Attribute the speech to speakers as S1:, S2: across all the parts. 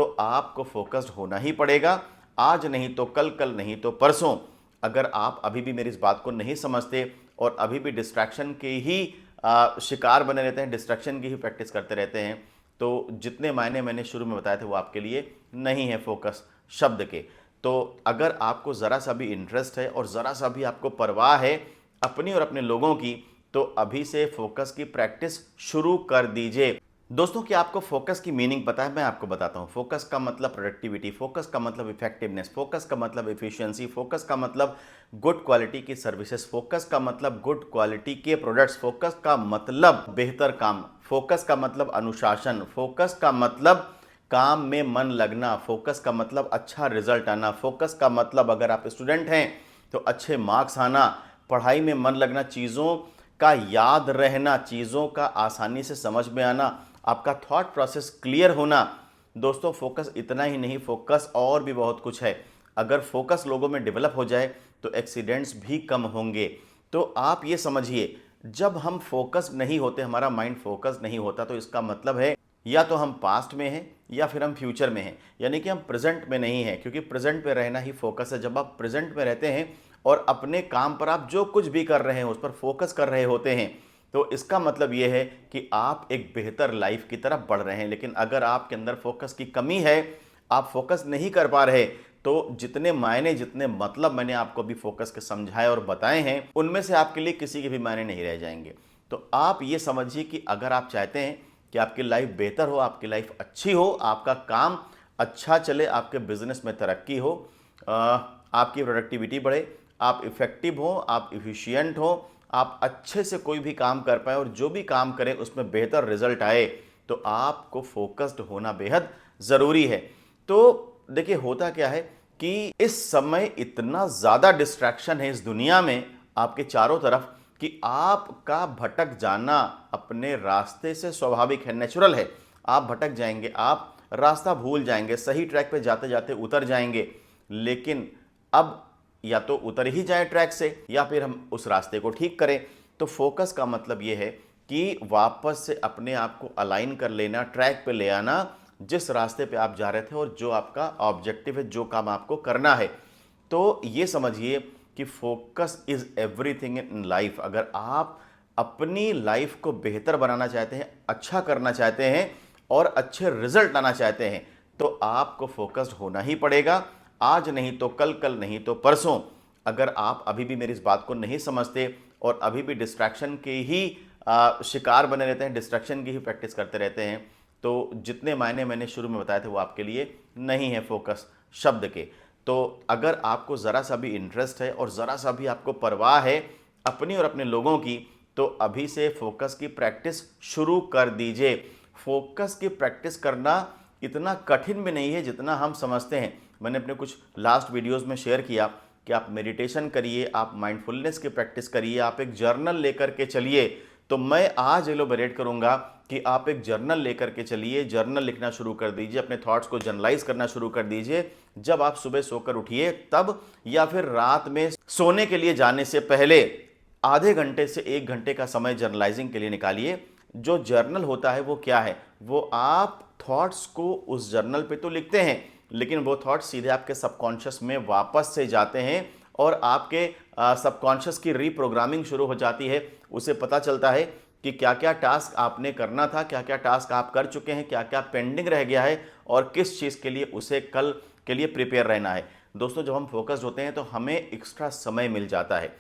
S1: तो आपको फोकस्ड होना ही पड़ेगा, आज नहीं तो कल, कल नहीं तो परसों। अगर आप अभी भी मेरी इस बात को नहीं समझते और अभी भी डिस्ट्रैक्शन के ही शिकार बने रहते हैं, डिस्ट्रैक्शन की ही प्रैक्टिस करते रहते हैं, तो जितने मायने मैंने शुरू में बताए थे वो आपके लिए नहीं है फोकस शब्द के। तो अगर आपको ज़रा सा भी इंटरेस्ट है और ज़रा सा भी आपको परवाह है अपनी और अपने लोगों की, तो अभी से फोकस की प्रैक्टिस शुरू कर दीजिए। दोस्तों, क्या आपको फोकस की मीनिंग पता है? मैं आपको बताता हूं। फोकस का मतलब प्रोडक्टिविटी, फोकस का मतलब इफेक्टिवनेस, फोकस का मतलब एफिशिएंसी, फोकस का मतलब गुड क्वालिटी की सर्विसेज, फोकस का मतलब गुड क्वालिटी के प्रोडक्ट्स, फोकस का मतलब बेहतर काम, फोकस का मतलब अनुशासन, फोकस का मतलब काम में मन लगना, फोकस का मतलब अच्छा रिजल्ट आना, फोकस का मतलब अगर आप स्टूडेंट हैं तो अच्छे मार्क्स आना, पढ़ाई में मन लगना, चीज़ों का याद रहना, चीज़ों का आसानी से समझ में आना, आपका थॉट प्रोसेस क्लियर होना। दोस्तों, फोकस इतना ही नहीं, फोकस और भी बहुत कुछ है। अगर फोकस लोगों में डेवलप हो जाए तो एक्सीडेंट्स भी कम होंगे। तो आप ये समझिए, जब हम फोकस नहीं होते, हमारा माइंड फोकस नहीं होता, तो इसका मतलब है या तो हम पास्ट में हैं या फिर हम फ्यूचर में हैं, यानी कि हम प्रेजेंट में नहीं हैं, क्योंकि प्रेजेंट पे रहना ही फोकस है। जब आप प्रेजेंट में रहते हैं और अपने काम पर आप जो कुछ भी कर रहे हैं उस पर फोकस कर रहे होते हैं, तो इसका मतलब यह है कि आप एक बेहतर लाइफ की तरफ बढ़ रहे हैं। लेकिन अगर आपके अंदर फोकस की कमी है, आप फोकस नहीं कर पा रहे, तो जितने मायने, जितने मतलब मैंने आपको अभी फोकस के समझाए और बताए हैं, उनमें से आपके लिए किसी के भी मायने नहीं रह जाएंगे। तो आप ये समझिए कि अगर आप चाहते हैं कि आपकी लाइफ बेहतर हो, आपकी लाइफ अच्छी हो, आपका काम अच्छा चले, आपके बिजनेस में तरक्की हो, आपकी प्रोडक्टिविटी बढ़े, आप इफ़ेक्टिव हो, आप इफ़िशियंट हो, आप अच्छे से कोई भी काम कर पाए और जो भी काम करें उसमें बेहतर रिजल्ट आए, तो आपको फोकस्ड होना बेहद ज़रूरी है। तो देखिए, होता क्या है कि इस समय इतना ज़्यादा डिस्ट्रैक्शन है इस दुनिया में आपके चारों तरफ कि आपका भटक जाना अपने रास्ते से स्वाभाविक है, नेचुरल है। आप भटक जाएंगे, आप रास्ता भूल जाएंगे, सही ट्रैक पे जाते जाते उतर जाएंगे। लेकिन अब या तो उतर ही जाए ट्रैक से या फिर हम उस रास्ते को ठीक करें। तो फोकस का मतलब यह है कि वापस से अपने आप को अलाइन कर लेना, ट्रैक पे ले आना, जिस रास्ते पे आप जा रहे थे और जो आपका ऑब्जेक्टिव है, जो काम आपको करना है। तो ये समझिए कि focus is everything in life. अगर आप अपनी लाइफ को बेहतर बनाना चाहते हैं, अच्छा करना चाहते हैं और अच्छे रिजल्ट लाना चाहते हैं, तो आपको फोकस्ड होना ही पड़ेगा, आज नहीं तो कल, कल नहीं तो परसों। अगर आप अभी भी मेरी इस बात को नहीं समझते और अभी भी डिस्ट्रैक्शन के ही शिकार बने रहते हैं, डिस्ट्रैक्शन की ही प्रैक्टिस करते रहते हैं, तो जितने मायने मैंने शुरू में बताए थे वो आपके लिए नहीं है फोकस शब्द के। तो अगर आपको ज़रा सा भी इंटरेस्ट है और ज़रा सा भी आपको परवाह है अपनी और अपने लोगों की, तो अभी से फोकस की प्रैक्टिस शुरू कर दीजिए। फोकस की प्रैक्टिस करना इतना कठिन भी नहीं है जितना हम समझते हैं। मैंने अपने कुछ लास्ट वीडियोस में शेयर किया कि आप मेडिटेशन करिए, आप माइंडफुलनेस की प्रैक्टिस करिए, आप एक जर्नल लेकर के चलिए। तो मैं आज एलोबरेट करूंगा कि आप एक जर्नल लेकर के चलिए, जर्नल लिखना शुरू कर दीजिए, अपने थॉट्स को जर्नलाइज करना शुरू कर दीजिए। जब आप सुबह सोकर उठिए तब, या फिर रात में सोने के लिए जाने से पहले आधे घंटे से 1 घंटे का समय जर्नलाइजिंग के लिए निकालिए। जो जर्नल होता है वो क्या है? वो आप थॉट्स को उस जर्नल पे तो लिखते हैं, लेकिन वो थॉट्स सीधे आपके सबकॉन्शियस में वापस से जाते हैं और आपके सबकॉन्शियस की रीप्रोग्रामिंग शुरू हो जाती है। उसे पता चलता है कि क्या क्या टास्क आपने करना था, क्या क्या टास्क आप कर चुके हैं, क्या क्या पेंडिंग रह गया है और किस चीज़ के लिए उसे कल के लिए प्रिपेयर रहना है। दोस्तों, जब हम फोकस्ड होते हैं तो हमें एक्स्ट्रा समय मिल जाता है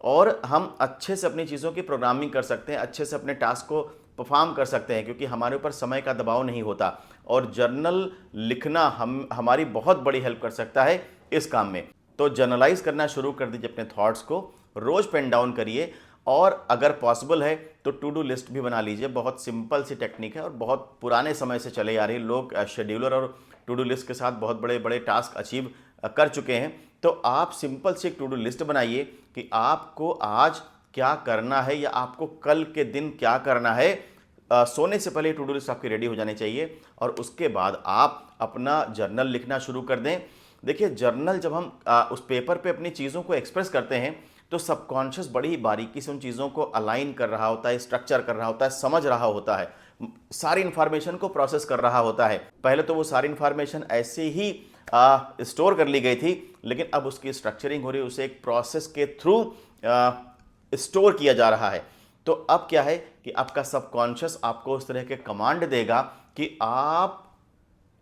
S1: और हम अच्छे से अपनी चीज़ों की प्रोग्रामिंग कर सकते हैं, अच्छे से अपने टास्क को परफॉर्म कर सकते हैं, क्योंकि हमारे ऊपर समय का दबाव नहीं होता। और जर्नल लिखना हमारी बहुत बड़ी हेल्प कर सकता है इस काम में। तो जर्नलाइज करना शुरू कर दीजिए अपने थॉट्स को, रोज पेन डाउन करिए और अगर पॉसिबल है तो टू डू लिस्ट भी बना लीजिए। बहुत सिंपल सी टेक्निक है और बहुत पुराने समय से चले आ रही है। लोग शेड्यूलर और टू डू लिस्ट के साथ बहुत बड़े बड़े टास्क अचीव कर चुके हैं। तो आप सिंपल सी एक टू डू लिस्ट बनाइए कि आपको आज क्या करना है या आपको कल के दिन क्या करना है। सोने से पहले टू डू लिस्ट आपकी रेडी हो जानी चाहिए और उसके बाद आप अपना जर्नल लिखना शुरू कर दें। देखिए, जर्नल जब हम उस पेपर पे अपनी चीज़ों को एक्सप्रेस करते हैं तो सबकॉन्शियस बड़ी ही बारीकी से उन चीज़ों को अलाइन कर रहा होता है, स्ट्रक्चर कर रहा होता है, समझ रहा होता है। सारी इंफॉर्मेशन को प्रोसेस कर रहा होता है। पहले तो वो सारी इंफॉर्मेशन ऐसे ही स्टोर कर ली गई थी, लेकिन अब उसकी स्ट्रक्चरिंग हो रही है, उसे एक प्रोसेस के थ्रू स्टोर किया जा रहा है। तो अब क्या है कि आपका सबकॉन्शियस आपको उस तरह के कमांड देगा कि आप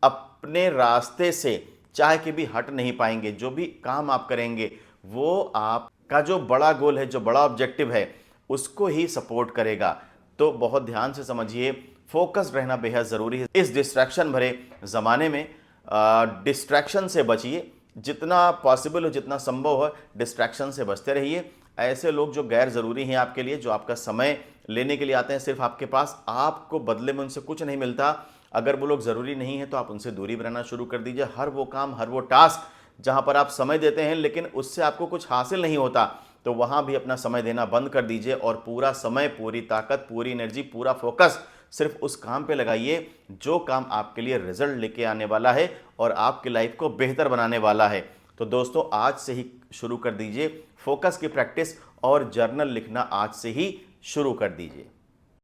S1: अपने रास्ते से चाहे कि भी हट नहीं पाएंगे। जो भी काम आप करेंगे वो आपका जो बड़ा गोल है, जो बड़ा ऑब्जेक्टिव है, उसको ही सपोर्ट करेगा। तो बहुत ध्यान से समझिए, फोकस रहना बेहद ज़रूरी है। इस डिस्ट्रैक्शन भरे ज़माने में डिस्ट्रैक्शन से बचिए, जितना पॉसिबल हो, जितना संभव हो, डिस्ट्रैक्शन से बचते रहिए। ऐसे लोग जो गैर ज़रूरी हैं आपके लिए, जो आपका समय लेने के लिए आते हैं सिर्फ आपके पास, आपको बदले में उनसे कुछ नहीं मिलता, अगर वो लोग ज़रूरी नहीं है तो आप उनसे दूरी बनाना शुरू कर दीजिए। हर वो काम, हर वो टास्क जहाँ पर आप समय देते हैं लेकिन उससे आपको कुछ हासिल नहीं होता, तो वहाँ भी अपना समय देना बंद कर दीजिए और पूरा समय, पूरी ताकत, पूरी एनर्जी, पूरा फोकस सिर्फ उस काम पे लगाइए जो काम आपके लिए रिजल्ट लेके आने वाला है और आपकी लाइफ को बेहतर बनाने वाला है। तो दोस्तों, आज से ही शुरू कर दीजिए फोकस की प्रैक्टिस और जर्नल लिखना आज से ही शुरू कर दीजिए।